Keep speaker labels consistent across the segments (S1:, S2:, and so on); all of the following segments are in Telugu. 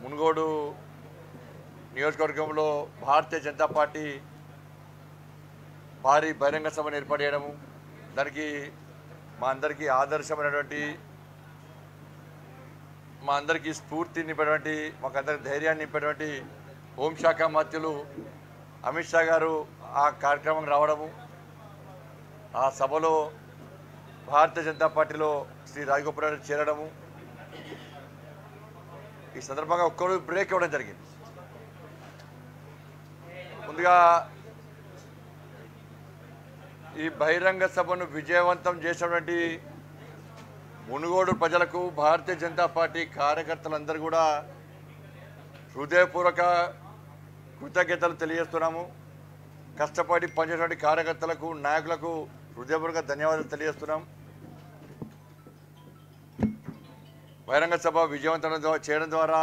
S1: మునుగోడు నియోజకవర్గంలో భారతీయ జనతా పార్టీ భారీ బహిరంగ సభను ఏర్పాటు చేయడము, దానికి మా అందరికీ ఆదర్శమైనటువంటి, మా అందరికీ స్ఫూర్తి నింపేటువంటి, మాకందరికి ధైర్యాన్ని నింపేటువంటి హోంశాఖ మంత్రులు అమిత్ షా గారు ఆ కార్యక్రమం రావడము, ఆ సభలో భారతీయ జనతా పార్టీలో శ్రీ రాజగోపాల్ రెడ్డి చేరడము, ఈ సందర్భంగా ఒక్కరు బ్రేక్ ఇవ్వడం జరిగింది. ముందుగా ఈ బహిరంగ సభను విజయవంతం చేసినటువంటి మునుగోడు ప్రజలకు భారతీయ జనతా పార్టీ కార్యకర్తలందరూ కూడా హృదయపూర్వక కృతజ్ఞతలు తెలియజేస్తున్నాము. కష్టపడి పనిచేసినటువంటి కార్యకర్తలకు, నాయకులకు హృదయపూర్వక ధన్యవాదాలు తెలియజేస్తున్నాం. బహిరంగ సభ విజయవంతం చేయడం ద్వారా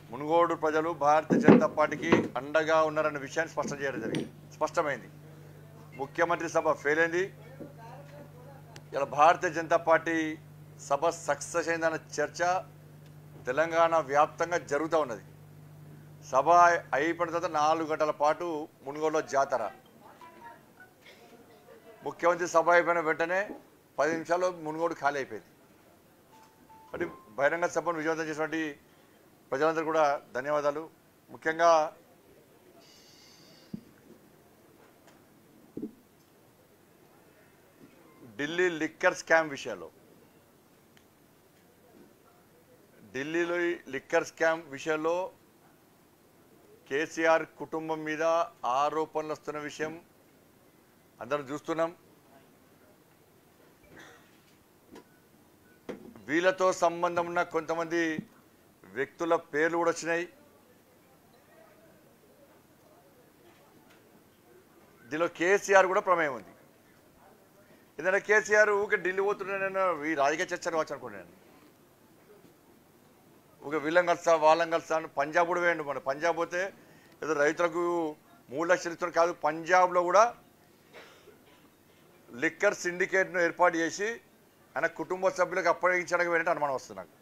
S1: మునుగోడు ప్రజలు భారతీయ జనతా పార్టీకి అండగా ఉన్నారన్న విషయాన్ని స్పష్టం చేయడం జరిగింది. స్పష్టమైంది. ముఖ్యమంత్రి సభ ఫెయిల్ అయింది. ఇలా భారతీయ జనతా పార్టీ సభ సక్సెస్ అయిందన్న చర్చ తెలంగాణ వ్యాప్తంగా జరుగుతూ ఉన్నది. సభ అయిపోయిన తర్వాత 4 గంటల పాటు మునుగోడులో జాతర. ముఖ్యమంత్రి సభ అయిపోయిన వెంటనే 10 నిమిషాల్లో మునుగోడు ఖాళీ అయిపోయింది. మరి బహిరంగ సభను విజయవంతం చేసినటువంటి ప్రజలందరూ కూడా ధన్యవాదాలు. ముఖ్యంగా ఢిల్లీ లిక్కర్ స్కామ్ విషయంలో, ఢిల్లీలో లిక్కర్ స్కామ్ విషయంలో కేసీఆర్ కుటుంబం మీద ఆరోపణలు వస్తున్న విషయం అందరం చూస్తున్నాం. వీళ్ళతో సంబంధం ఉన్న కొంతమంది వ్యక్తుల పేర్లు కూడా వచ్చినాయి. దీనిలో కేసీఆర్ కూడా ప్రమేయం ఉంది. ఏదైనా కేసీఆర్ ఊకే ఢిల్లీ పోతున్నాను, ఈ రాజకీయ చర్చలు కావచ్చు అనుకున్నాను. ఊకే వీళ్ళని కలుస్తా, వాళ్ళని కలుస్తా అని పంజాబ్ కూడా వేయండి. మన పంజాబ్ పోతే ఏదో రైతులకు 3 లక్షలు ఇస్తున్నారు కాదు, పంజాబ్లో కూడా లిక్కర్ సిండికేట్ను ఏర్పాటు చేసి ఆయన కుటుంబ సభ్యులకు అప్పగించడానికి వెళ్ళినట్టు అనుమానం వస్తుంది నాకు.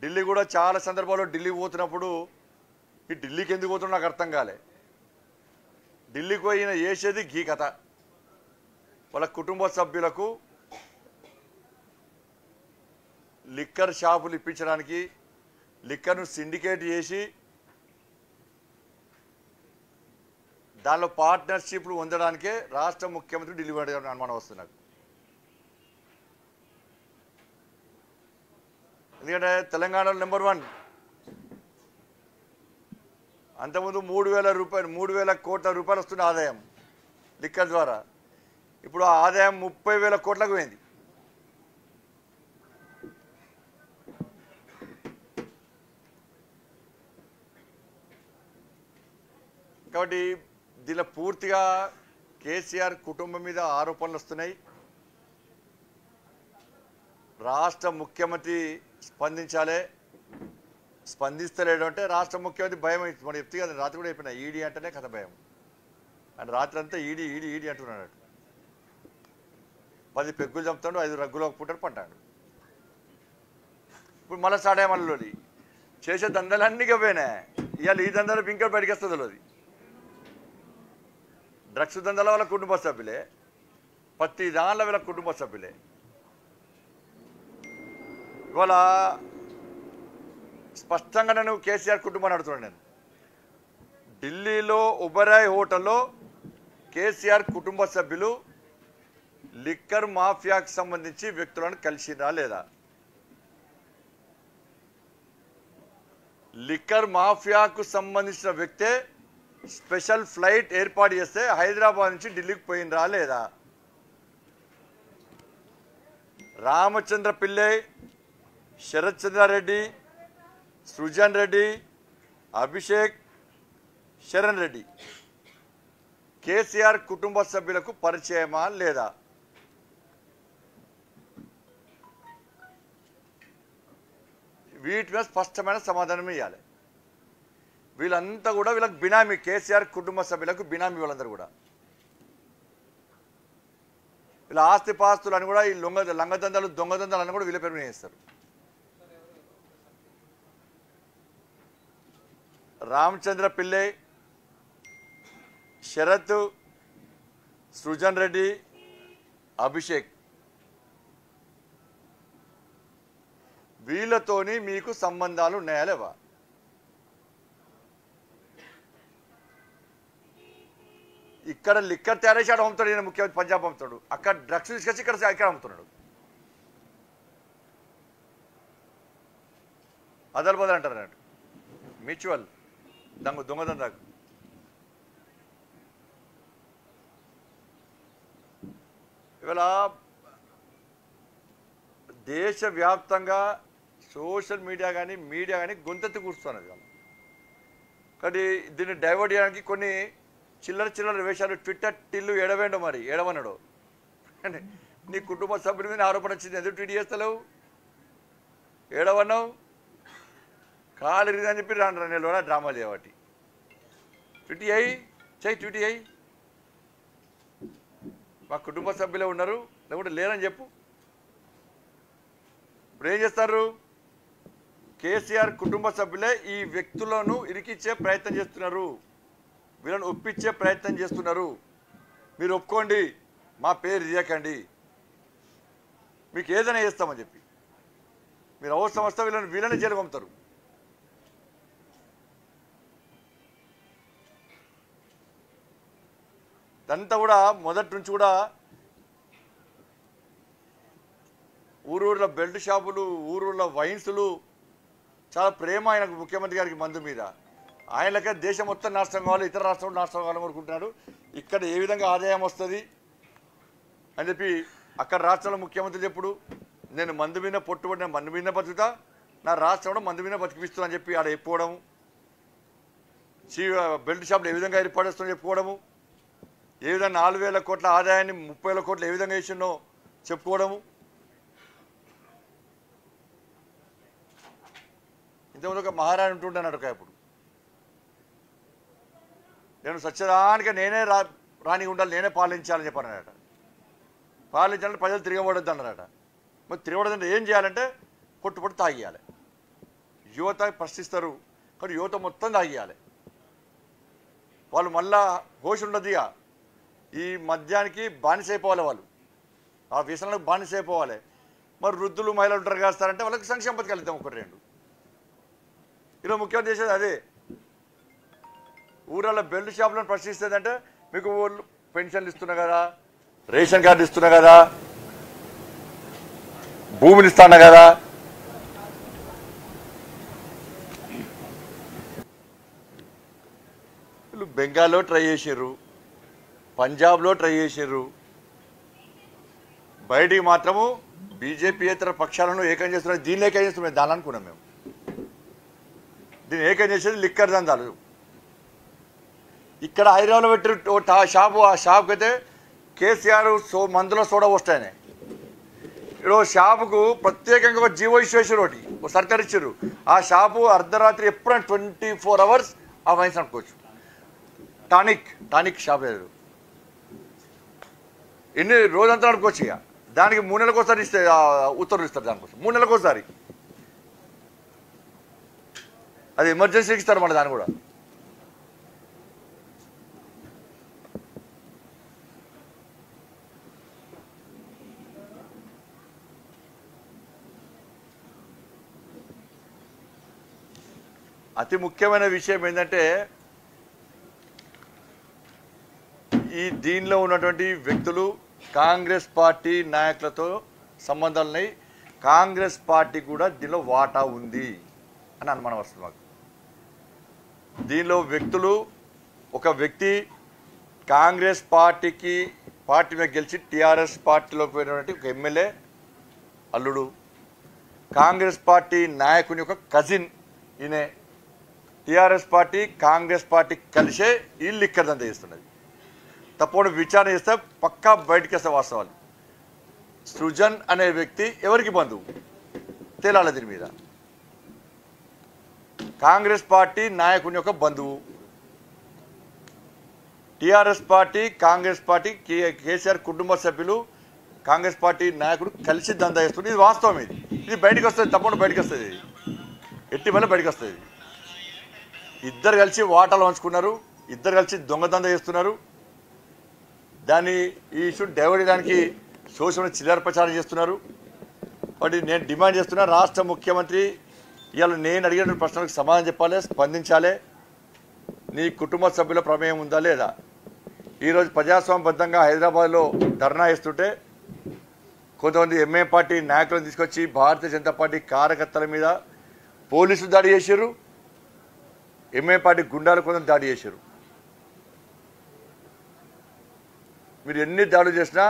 S1: ఢిల్లీ కూడా చాలా సందర్భాల్లో ఢిల్లీ పోతున్నప్పుడు ఈ ఢిల్లీకి ఎందుకు పోతున్నా నాకు అర్థం కాలే. ఢిల్లీకి పోయిన చేసేది గీ కథ. వాళ్ళ కుటుంబ సభ్యులకు లిక్కర్ షాపులు ఇప్పించడానికి, లిక్కర్ను సిండికేట్ చేసి దానిలో పార్ట్నర్షిప్లు పొందడానికే రాష్ట్ర ముఖ్యమంత్రి ఢిల్లీ వెళ్ళడానికి అనుమానం వస్తుంది నాకు. ఎందుకంటే తెలంగాణలో నెంబర్ 1. అంతకుముందు 3,000 కోట్ల రూపాయలు వస్తున్న ఆదాయం లిక్కర్ ద్వారా. ఇప్పుడు ఆ ఆదాయం 30,000 కోట్లకు పోయింది. కాబట్టి దీనిలో పూర్తిగా కేసీఆర్ కుటుంబం మీద ఆరోపణలు వస్తున్నాయి. రాష్ట్ర ముఖ్యమంత్రి స్పందించాలి. స్పందిస్తలేడు అంటే రాష్ట్ర ముఖ్యమంత్రి భయం అవుతుంది. మనం చెప్తే కదా, రాత్రి కూడా అయిపోయినా ఈడీ అంటేనే కథ భయం. అండ్ రాత్రి అంతా ఈడీ ఈడీ ఈడీ అంటున్నాడు. 10 పెగ్గులు చంపుతాడు, 5 రగ్గులు పుట్టాడు, పడ్డాడు. ఇప్పుడు మళ్ళీ స్టార్ట్ అయ్యే మళ్ళీ చేసే దందాలన్నీ పోయినా. ఇవాళ ఈ దందాలు ఇంకా బయటకు వస్తుంది. అది డ్రగ్స్ దందాల వాళ్ళ కుటుంబ సభ్యులే, ప్రతి దానిలో వీళ్ళ కుటుంబ సభ్యులే. ఇవాళ స్పష్టంగా నేను కేసీఆర్ కుటుంబాన్ని అడుగుతున్నాను. నేను ఢిల్లీలో ఉబరాయ్ హోటల్లో కేసీఆర్ కుటుంబ సభ్యులు లిక్కర్ మాఫియాకు సంబంధించి వ్యక్తులను కలిసిరా లేదా? లిక్కర్ మాఫియాకు సంబంధించిన వ్యక్తే స్పెషల్ ఫ్లైట్ ఏర్పాటు చేస్తే హైదరాబాద్ నుంచి ఢిల్లీకి పోయినరా లేదా? రామచంద్ర పిల్లై, శరత్ చంద్రారెడ్డి, సృజన్ రెడ్డి, అభిషేక్, శరణ్ రెడ్డి కేసీఆర్ కుటుంబ సభ్యులకు పరిచయమా లేదా? వీటి మీద స్పష్టమైన సమాధానం ఇవ్వాలి. వీళ్ళంతా కూడా వీళ్ళకి బినామీ, కేసీఆర్ కుటుంబ సభ్యులకు బినామీ. వాళ్ళందరూ కూడా వీళ్ళ ఆస్తిపాస్తులు అని కూడా ఈ లంగదందాలు, దొంగదందాలు అని కూడా వీళ్ళ పేరు చేస్తారు. రామచంద్ర పిల్లై, శరత్, సృజన్ రెడ్డి, అభిషేక్, వీళ్ళతోని మీకు సంబంధాలు ఉన్నాయా లేవా? ఇక్కడ లిక్కర్ తయారు చేసి అమ్ముతాడు ఈయన, ముఖ్యమంత్రి పంజాబ్ అమ్ముతాడు, అక్కడ డ్రగ్స్ తీసుకొచ్చి ఇక్కడ అమ్ముతున్నాడు. అదల్ బదల్ అంటారు అన్నట్టు, మ్యూచువల్ దొంగదందాకు. ఇవాళ దేశవ్యాప్తంగా సోషల్ మీడియా కానీ గొంతెత్తి కూర్చున్నది. కాబట్టి దీన్ని డైవర్ట్ చేయడానికి కొన్ని చిల్లర వేషాలు, ట్విట్టర్ టిల్లు ఎడవేండో, మరి ఎడవన్నాడు. నీ కుటుంబ సభ్యుల మీద ఆరోపణ వచ్చింది, ఎందుకు ట్వీట్ చేస్తలేవు, ఏడవన్నావు, కాలు ఇరిగిందని చెప్పి రాను నెలలో డ్రామా చేయబట్టి ట్విట్ అయ్యి మా కుటుంబ సభ్యులే ఉన్నారు లేకుంటే లేరని చెప్పు. ఇప్పుడు ఏం చేస్తారు? కేసీఆర్ కుటుంబ సభ్యులే ఈ వ్యక్తులను ఇరికిచ్చే ప్రయత్నం చేస్తున్నారు, వీళ్ళని ఒప్పించే ప్రయత్నం చేస్తున్నారు. మీరు ఒప్పుకోండి, మా పేరు తీయకండి, మీకు ఏదైనా చేస్తామని చెప్పి మీరు అవసరం వస్తే వీళ్ళని జైలు పంపుతారు. ఇదంతా కూడా మొదటి నుంచి కూడా ఊరూర్ల బెల్ట్ షాపులు, ఊరూర్ల వైన్సులు, చాలా ప్రేమ ఆయనకు, ముఖ్యమంత్రి గారికి మందు మీద. ఆయనకే దేశం మొత్తం నాశనం కావాలి, ఇతర రాష్ట్రాలు నాశనం కావాలని కోరుకుంటున్నాడు. ఇక్కడ ఏ విధంగా ఆదాయం వస్తుంది అని చెప్పి అక్కడ రాష్ట్రంలో ముఖ్యమంత్రి చెప్పుడు, నేను మందు మీద పొట్టుబడి, నేను మందు మీద బతుకుతా, నా రాష్ట్రంలో మందు మీద బతికిపిస్తున్నా అని చెప్పి ఆడ చెప్పుకోవడము, బెల్ట్ షాపులు ఏ విధంగా ఏర్పడేస్తుందని చెప్పుకోవడము, ఏ విధంగా 4,000 కోట్ల ఆదాయాన్ని 30,000 కోట్లు ఏ విధంగా వేసిందో చెప్పుకోవడము. ఇంతకుముందు ఒక మహారాణి ఉంటుండన్నాడు ఇప్పుడు, నేను సత్యదానికి నేనే రాణి ఉండాలి, నేనే పాలించాలని చెప్పానట. పాలించాలంటే ప్రజలు తిరగబడద్దు అన్నారట. మరి తిరగబడదంటే ఏం చేయాలంటే పొట్టు తాగియాలి. యువత ప్రశ్నిస్తారు కానీ యువత మొత్తం తాగియాలి. వాళ్ళు మళ్ళా హోష్ ఉండదు, ఈ మద్యానికి బానిసైపోవాలి, వాళ్ళు ఆ వ్యసనాలకు బానిసైపోవాలి. మరి వృద్ధులు మహిళలు ఉంటారు కాస్తారంటే వాళ్ళకి సంక్షేమ పథకాలు ఇద్దాం, 1-2. ఇలా ముఖ్యమంత్రి చేసేది అదే. ఊరల్లో బెల్ట్ షాపులను ప్రశ్నిస్తుందంటే మీకు ఊళ్ళు పెన్షన్లు ఇస్తున్నా కదా, రేషన్ కార్డు ఇస్తున్నా కదా, భూమిని ఇస్తున్నా కదా, వీళ్ళు బెంగాల్లో ట్రై చేసారు, పంజాబ్లో ట్రై చేసారు, బయటికి మాత్రము బీజేపీయేతర పక్షాలను ఏకం చేస్తున్నారు. దీన్ని ఏకం చేస్తున్నాం, దాని అనుకున్నాం మేము. దీన్ని ఏకం చేసేది లిక్కర్ దందాలు. ఇక్కడ హైదరాబాద్లో పెట్టి షాపు, ఆ షాప్కి అయితే కేసీఆర్ మందులో సోడా వస్తాయని ఈరోజు షాపుకు ప్రత్యేకంగా ఒక జీవో ఇష్యూ చేసారు, ఒక సర్కార్ ఇచ్చారు. ఆ షాపు అర్ధరాత్రి ఎప్పుడైనా 24 hours ఆ వైన్స్ అనుకోవచ్చు. టానిక్ షాప్ లేదు, ఎన్ని రోజంతా అనుకోవచ్చు. ఇక దానికి 3 నెలలకు ఒకసారి ఇస్తే ఉత్తర్వులు ఇస్తారు, దానికోసం 3 నెలలకు ఒకసారి. అది ఎమర్జెన్సీకి ఇస్తారు మళ్ళీ దాన్ని కూడా. అతి ముఖ్యమైన విషయం ఏంటంటే దీనిలో ఉన్నటువంటి వ్యక్తులు కాంగ్రెస్ పార్టీ నాయకులతో సంబంధాలున్నాయి. కాంగ్రెస్ పార్టీ కూడా దీనిలో వాటా ఉంది అని అనుమానం వస్తుంది మాకు. దీనిలో వ్యక్తులు, ఒక వ్యక్తి కాంగ్రెస్ పార్టీ మీద గెలిచి టీఆర్ఎస్ పార్టీలోకి పోయినటువంటి ఒక ఎమ్మెల్యే అల్లుడు, కాంగ్రెస్ పార్టీ నాయకుని యొక్క కజిన్ ఈయనే. టీఆర్ఎస్ పార్టీ కాంగ్రెస్ పార్టీ కలిసే వీళ్ళు ఇక్కడ దందా చేస్తున్నది. తప్పకుండా విచారణ చేస్తే పక్కా బయటకు వస్తే వాస్తవాలు. సృజన్ అనే వ్యక్తి ఎవరికి బంధువు తేలాలి దీని మీద. కాంగ్రెస్ పార్టీ నాయకుని యొక్క బంధువు. TRS party Congress party KCR కుటుంబ సభ్యులు కాంగ్రెస్ పార్టీ నాయకుడు కలిసి దందా చేస్తుంది. ఇది వాస్తవం. ఇది బయటకు వస్తుంది, తప్పకుండా బయటకు వస్తుంది, ఎట్టి వల్ల బయటకు వస్తుంది. ఇద్దరు కలిసి వాటాలు పంచుకున్నారు, ఇద్దరు కలిసి దొంగదంద చేస్తున్నారు. దాన్ని ఈ ఇష్యూని డైవర్ట్ చేయడానికి సోషల్ చిల్లర ప్రచారం చేస్తున్నారు. కాబట్టి నేను డిమాండ్ చేస్తున్నా, రాష్ట్ర ముఖ్యమంత్రి ఇవాళ నేను అడిగిన ప్రశ్నలకు సమాధానం చెప్పాలి, స్పందించాలి. నీ కుటుంబ సభ్యుల ప్రమేయం ఉందా లేదా? ఈరోజు ప్రజాస్వామ్యబద్ధంగా హైదరాబాద్లో ధర్నా ఇస్తుంటే కొంతమంది ఎంఏ పార్టీ నాయకులను తీసుకొచ్చి భారతీయ జనతా పార్టీ కార్యకర్తల మీద పోలీసులు దాడి చేశారు, ఎంఏ పార్టీ గుండాలు కొంత దాడి చేశారు. మీరు ఎన్ని దాడులు చేసినా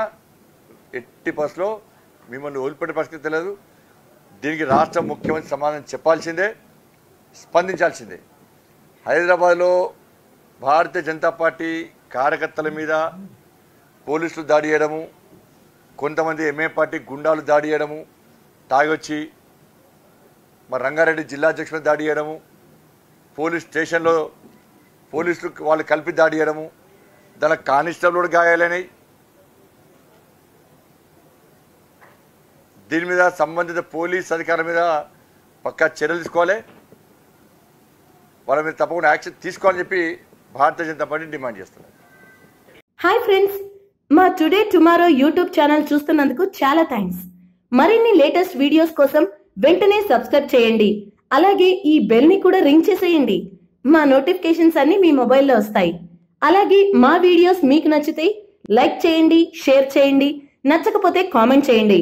S1: ఎట్టి బస్సులో మిమ్మల్ని వదిలిపెట్టే పరిస్థితి తెలియదు. దీనికి రాష్ట్ర ముఖ్యమంత్రి సమాధానం చెప్పాల్సిందే, స్పందించాల్సిందే. హైదరాబాద్లో భారతీయ జనతా పార్టీ కార్యకర్తల మీద పోలీసులు దాడి చేయడము, కొంతమంది ఎంఏ పార్టీ గుండాలు దాడి చేయడము, తాగొచ్చి మరి రంగారెడ్డి జిల్లా అధ్యక్షుడు దాడి చేయడము, పోలీస్ స్టేషన్లో పోలీసులు వాళ్ళు కలిపి దాడి చేయడము, దానికి కానిస్టేబుల్ గాయాలైనవి. దీని మీద సంబంధిత పోలీస్ అధికారుల మీద పక్కా చర్యలు తీసుకోవాలి, వాళ్ళ మీద తప్పకుండా యాక్షన్ తీసుకోవాలని చెప్పి భారతీయ జనతా పార్టీ డిమాండ్ చేస్తున్నారు.
S2: హాయ్ ఫ్రెండ్స్, మా టుడే టుమారో యూట్యూబ్ ఛానల్ చూస్తున్నందుకు చాలా థ్యాంక్స్. మరిన్ని లేటెస్ట్ వీడియోస్ కోసం వెంటనే సబ్స్క్రైబ్ చేయండి. అలాగే ఈ బెల్ ని కూడా రింగ్ చేసేయండి. మా నోటిఫికేషన్స్ అన్ని మీ మొబైల్లో వస్తాయి. అలాగే మా వీడియోస్ మీకు నచ్చితే లైక్ చేయండి, షేర్ చేయండి, నచ్చకపోతే కామెంట్ చేయండి.